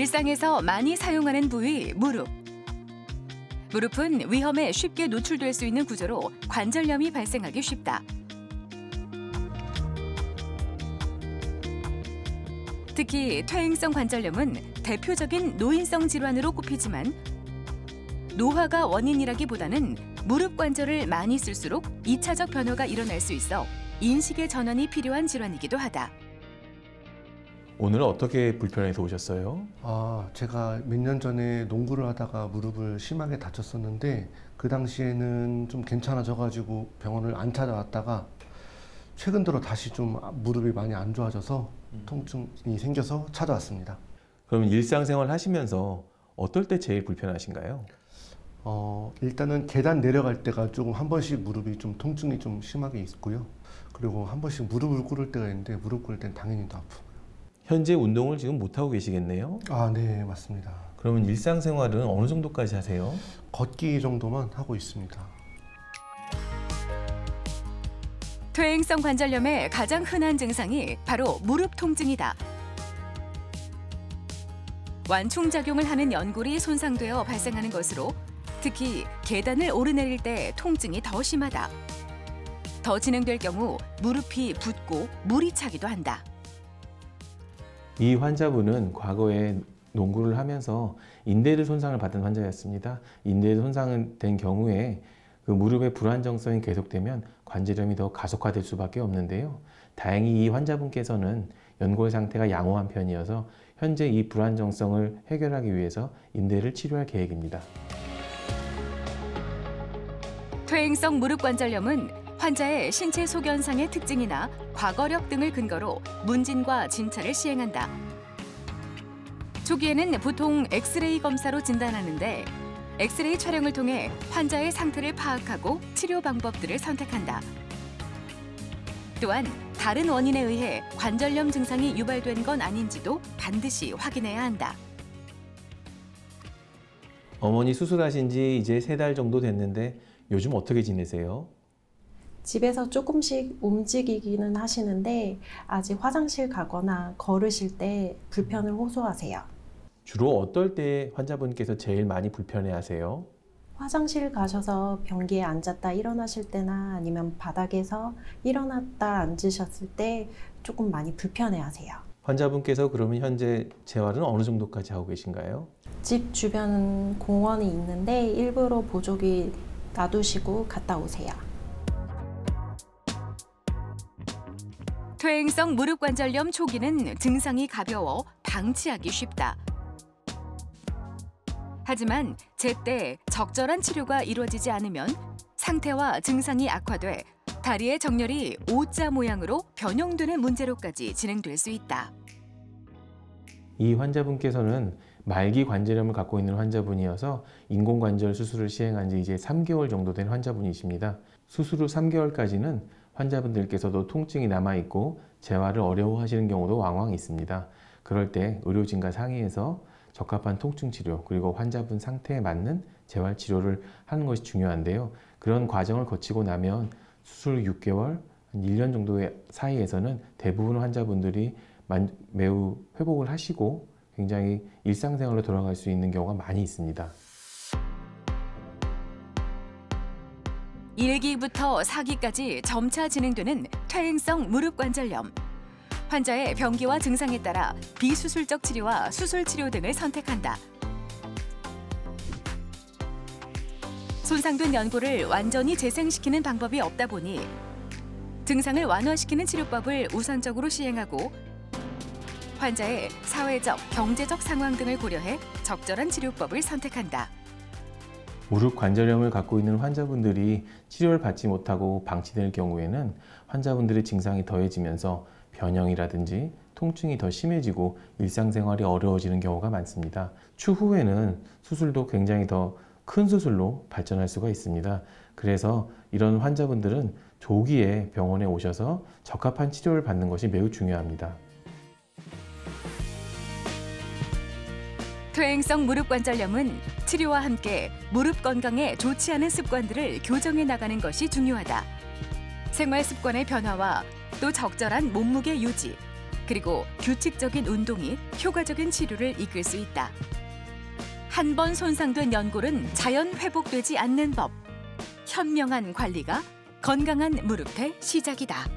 일상에서 많이 사용하는 부위 무릎. 무릎은 위험에 쉽게 노출될 수 있는 구조로 관절염이 발생하기 쉽다. 특히 퇴행성 관절염은 대표적인 노인성 질환으로 꼽히지만 노화가 원인이라기보다는 무릎 관절을 많이 쓸수록 2차적 변화가 일어날 수 있어 인식의 전환이 필요한 질환이기도 하다. 오늘은 어떻게 불편해서 오셨어요? 제가 몇 년 전에 농구를 하다가 무릎을 심하게 다쳤었는데 그 당시에는 좀 괜찮아져가지고 병원을 안 찾아왔다가 최근 들어 다시 좀 무릎이 많이 안 좋아져서 통증이 생겨서 찾아왔습니다. 그럼 일상생활 하시면서 어떨 때 제일 불편하신가요? 일단은 계단 내려갈 때가 조금 한 번씩 무릎이 좀 통증이 좀 심하게 있고요. 그리고 한 번씩 무릎을 꿇을 때가 있는데 무릎 꿇을 땐 당연히 더 아프고요. 현재 운동을 지금 못하고 계시겠네요? 네, 맞습니다. 그러면 일상생활은 어느 정도까지 하세요? 걷기 정도만 하고 있습니다. 퇴행성 관절염의 가장 흔한 증상이 바로 무릎 통증이다. 완충작용을 하는 연골이 손상되어 발생하는 것으로 특히 계단을 오르내릴 때 통증이 더 심하다. 더 진행될 경우 무릎이 붓고 물이 차기도 한다. 이 환자분은 과거에 농구를 하면서 인대를 손상을 받은 환자였습니다. 인대를 손상된 경우에 그 무릎의 불안정성이 계속되면 관절염이 더 가속화될 수밖에 없는데요. 다행히 이 환자분께서는 연골 상태가 양호한 편이어서 현재 이 불안정성을 해결하기 위해서 인대를 치료할 계획입니다. 퇴행성 무릎 관절염은 환자의 신체 소견상의 특징이나 과거력 등을 근거로 문진과 진찰을 시행한다. 초기에는 보통 엑스레이 검사로 진단하는데 엑스레이 촬영을 통해 환자의 상태를 파악하고 치료 방법들을 선택한다. 또한 다른 원인에 의해 관절염 증상이 유발된 건 아닌지도 반드시 확인해야 한다. 어머니 수술하신 지 이제 3달 정도 됐는데 요즘 어떻게 지내세요? 집에서 조금씩 움직이기는 하시는데 아직 화장실 가거나 걸으실 때 불편을 호소하세요. 주로 어떨 때 환자분께서 제일 많이 불편해하세요? 화장실 가셔서 변기에 앉았다 일어나실 때나 아니면 바닥에서 일어났다 앉으셨을 때 조금 많이 불편해하세요. 환자분께서 그러면 현재 재활은 어느 정도까지 하고 계신가요? 집 주변 공원이 있는데 일부러 보조기 놔두시고 갔다 오세요. 퇴행성 무릎 관절염 초기는 증상이 가벼워 방치하기 쉽다. 하지만 제때 적절한 치료가 이루어지지 않으면 상태와 증상이 악화돼 다리의 정렬이 O자 모양으로 변형되는 문제로까지 진행될 수 있다. 이 환자분께서는 말기 관절염을 갖고 있는 환자분이어서 인공관절 수술을 시행한 지 이제 3개월 정도 된 환자분이십니다. 수술 후 3개월까지는 환자분들께서도 통증이 남아있고 재활을 어려워하시는 경우도 왕왕 있습니다. 그럴 때 의료진과 상의해서 적합한 통증 치료 그리고 환자분 상태에 맞는 재활 치료를 하는 것이 중요한데요. 그런 과정을 거치고 나면 수술 6개월, 한 1년 정도의 사이에서는 대부분 환자분들이 매우 회복을 하시고 굉장히 일상생활로 돌아갈 수 있는 경우가 많이 있습니다. 1기부터 4기까지 점차 진행되는 퇴행성 무릎 관절염. 환자의 병기와 증상에 따라 비수술적 치료와 수술 치료 등을 선택한다. 손상된 연골을 완전히 재생시키는 방법이 없다 보니 증상을 완화시키는 치료법을 우선적으로 시행하고 환자의 사회적, 경제적 상황 등을 고려해 적절한 치료법을 선택한다. 무릎 관절염을 갖고 있는 환자분들이 치료를 받지 못하고 방치될 경우에는 환자분들의 증상이 더해지면서 변형이라든지 통증이 더 심해지고 일상생활이 어려워지는 경우가 많습니다. 추후에는 수술도 굉장히 더 큰 수술로 발전할 수가 있습니다. 그래서 이런 환자분들은 조기에 병원에 오셔서 적합한 치료를 받는 것이 매우 중요합니다. 퇴행성 무릎 관절염은 치료와 함께 무릎 건강에 좋지 않은 습관들을 교정해 나가는 것이 중요하다. 생활 습관의 변화와 또 적절한 몸무게 유지, 그리고 규칙적인 운동이 효과적인 치료를 이끌 수 있다. 한 번 손상된 연골은 자연 회복되지 않는 법. 현명한 관리가 건강한 무릎의 시작이다.